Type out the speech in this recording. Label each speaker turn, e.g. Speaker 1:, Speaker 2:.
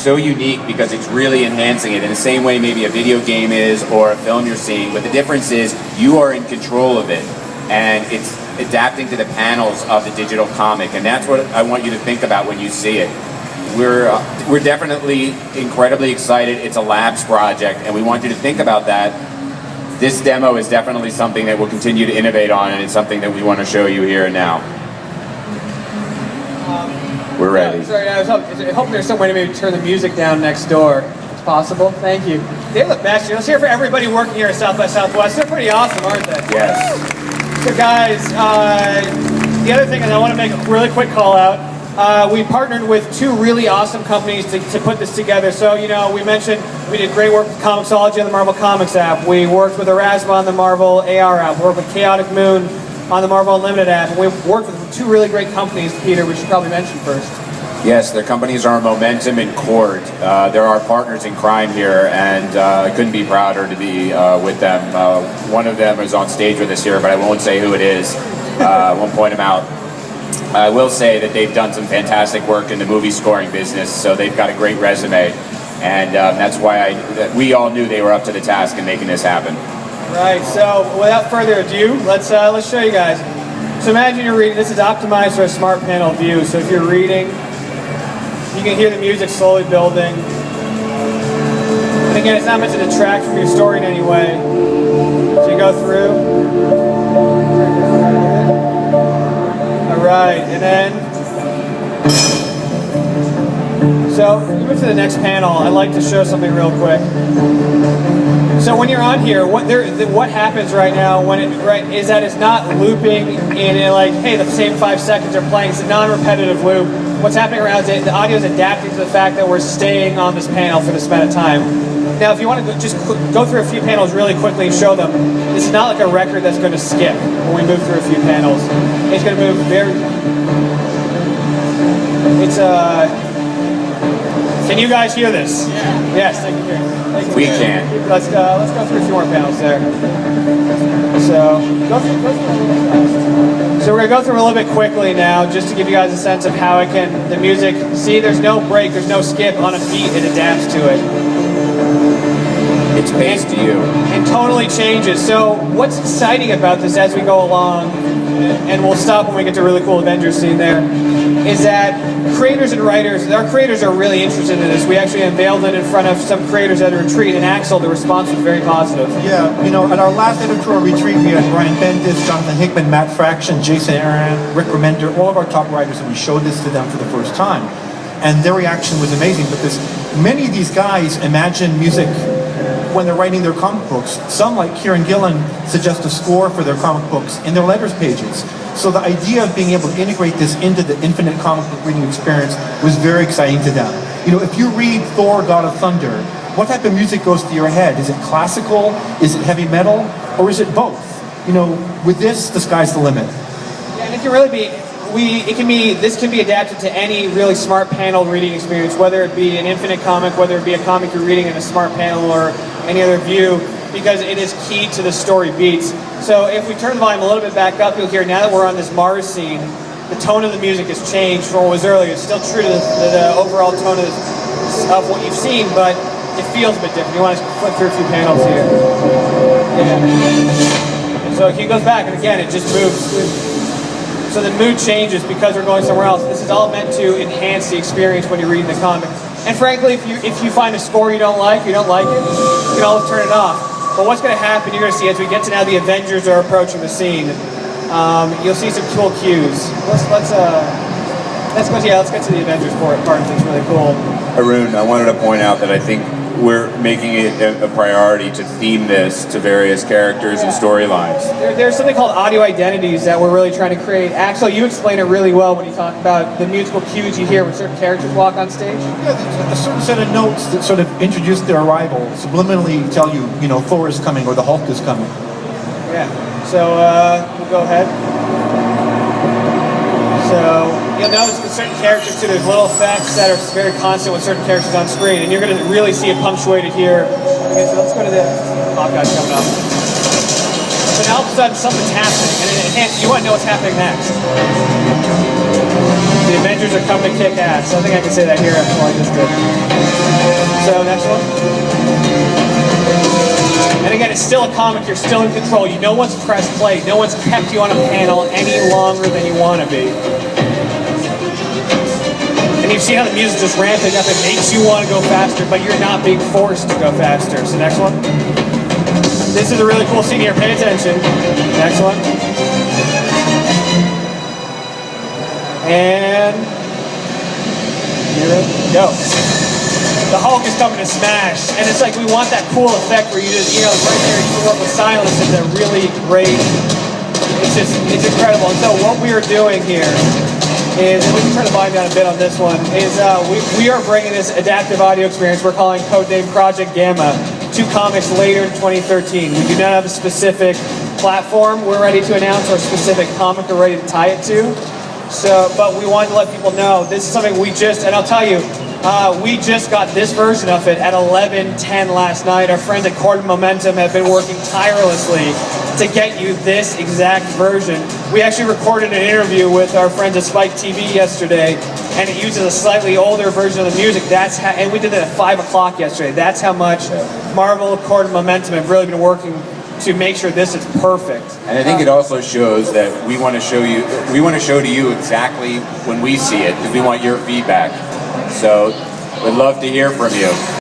Speaker 1: So unique because it's really enhancing it in the same way maybe a video game is or a film you're seeing, but the difference is you are in control of it and it's adapting to the panels of the digital comic, and that's what I want you to think about when you see it. We're definitely incredibly excited. It's a labs project and we want you to think about that. This demo is definitely something that we'll continue to innovate on, and it's something that we want to show you here and now. We're ready.
Speaker 2: Yeah, sorry, I was hoping there's some way to maybe turn the music down next door. It's possible. Thank you. They're the best. Let's hear for everybody working here at South by Southwest. They're pretty awesome, aren't they?
Speaker 1: Yes.
Speaker 2: So guys, the other thing is I want to make a really quick call out. We partnered with two really awesome companies to put this together. So, you know, we mentioned we did great work with Comixology on the Marvel Comics app. We worked with Erasma on the Marvel AR app. We worked with Chaotic Moon on the Marvel Unlimited app. We worked with two really great companies, Peter, we should probably mention first.
Speaker 1: Yes, their companies are Momentum and Cord. They're our partners in crime here, and I couldn't be prouder to be with them. One of them is on stage with us here, but I won't say who it is. I won't point him out. I will say that they've done some fantastic work in the movie scoring business, so they've got a great resume, and that's why we all knew they were up to the task in making this happen.
Speaker 2: Right, so without further ado, let's show you guys. So imagine you're reading, this is optimized for a smart panel view, so if you're reading, you can hear the music slowly building. And again, it's not meant to detract from your story in any way. So you go through. Alright, and then, so move to the next panel. I'd like to show something real quick. So when you're on here, what happens right now is that it's not looping in like, hey, the same 5 seconds are playing. It's a non-repetitive loop. What's happening around is the audio is adapting to the fact that we're staying on this panel for this amount of time. Now, if you want to just go through a few panels really quickly and show them, this is not like a record that's going to skip when we move through a few panels. It's going to move very. Can you guys hear this? Yeah. Yes, thank you. Thank you.
Speaker 1: We can.
Speaker 2: Let's go through a few more panels there. So we're going to go through a little bit quickly now, just to give you guys a sense of how the music. See, there's no break, there's no skip on a beat. It adapts to it.
Speaker 1: It's paced to you.
Speaker 2: It totally changes. So what's exciting about this as we go along, and we'll stop when we get to a really cool Avengers scene there, is that creators and writers, our creators are really interested in this. We actually unveiled it in front of some creators at a retreat, and Axel, the response was very positive.
Speaker 3: Yeah, you know, at our last editorial retreat, we had Brian Bendis, Jonathan Hickman, Matt Fraction, Jason Aaron, Rick Remender, all of our top writers, and we showed this to them for the first time. And their reaction was amazing, because many of these guys imagine music when they're writing their comic books. Some, like Kieran Gillen, suggest a score for their comic books in their letters pages. So the idea of being able to integrate this into the infinite comic book reading experience was very exciting to them. You know, if you read Thor, God of Thunder, what type of music goes through your head? Is it classical? Is it heavy metal? Or is it both? You know, with this, the sky's the limit.
Speaker 2: Yeah, and it can really be, this can be adapted to any really smart panel reading experience, whether it be an infinite comic, whether it be a comic you're reading in a smart panel or any other view, because it is key to the story beats. So if we turn the volume a little bit back up, you'll hear now that we're on this Mars scene, the tone of the music has changed from what was earlier. It's still true to the overall tone of what you've seen, but it feels a bit different. You want to flip through a few panels here. Yeah. So he goes back, and again, it just moves. So the mood changes because we're going somewhere else. This is all meant to enhance the experience when you're reading the comic. And frankly, if you find a score you don't like it, you can always turn it off. But what's going to happen, you're going to see as we get to now the Avengers are approaching the scene, you'll see some cool cues. Let's get to the Avengers part that's really cool.
Speaker 1: Arun, I wanted to point out that I think we're making it a priority to theme this to various characters and storylines.
Speaker 2: There's something called audio identities that we're really trying to create. Axel, you explain it really well when you talk about the musical cues you hear when certain characters walk on stage.
Speaker 3: Yeah, there's a certain set of notes that sort of introduce their arrival, subliminally tell you, you know, Thor is coming or the Hulk is coming.
Speaker 2: Yeah, so we'll go ahead. So you'll notice with certain characters too, there's little effects that are very constant with certain characters on screen, and you're going to really see it punctuated here. Okay, so let's go to the Hawkeye's coming up. So now all of a sudden something's happening, and you want to know what's happening next. The Avengers are coming to kick ass. I think I can say that here after I just did. So next one. And again, it's still a comic. You're still in control. You know what's press play. No one's kept you on a panel any longer than you want to be. And you see how the music just ramping up. It makes you want to go faster, but you're not being forced to go faster. So next one. This is a really cool scene here. Pay attention. Next one. And here we go. The Hulk is coming to smash, and it's like we want that cool effect where you just, you know, right there, you come up with silence. It's a really great. It's incredible. And so what we are doing here is, and we can turn the volume down a bit on this one, is we are bringing this adaptive audio experience we're calling codename Project Gamma to comics later in 2013. We do not have a specific platform we're ready to announce or a specific comic we're ready to tie it to. So, but we wanted to let people know this is something we just, and I'll tell you, we just got this version of it at 11:10 last night. Our friends at Cord Momentum have been working tirelessly to get you this exact version. We actually recorded an interview with our friends at Spike TV yesterday, and it uses a slightly older version of the music. That's how, and we did that at 5 o'clock yesterday. That's how much Marvel, Cord Momentum have really been working to make sure this is perfect.
Speaker 1: And I think it also shows that we want to show to you exactly when we see it, because we want your feedback. So we'd love to hear from you.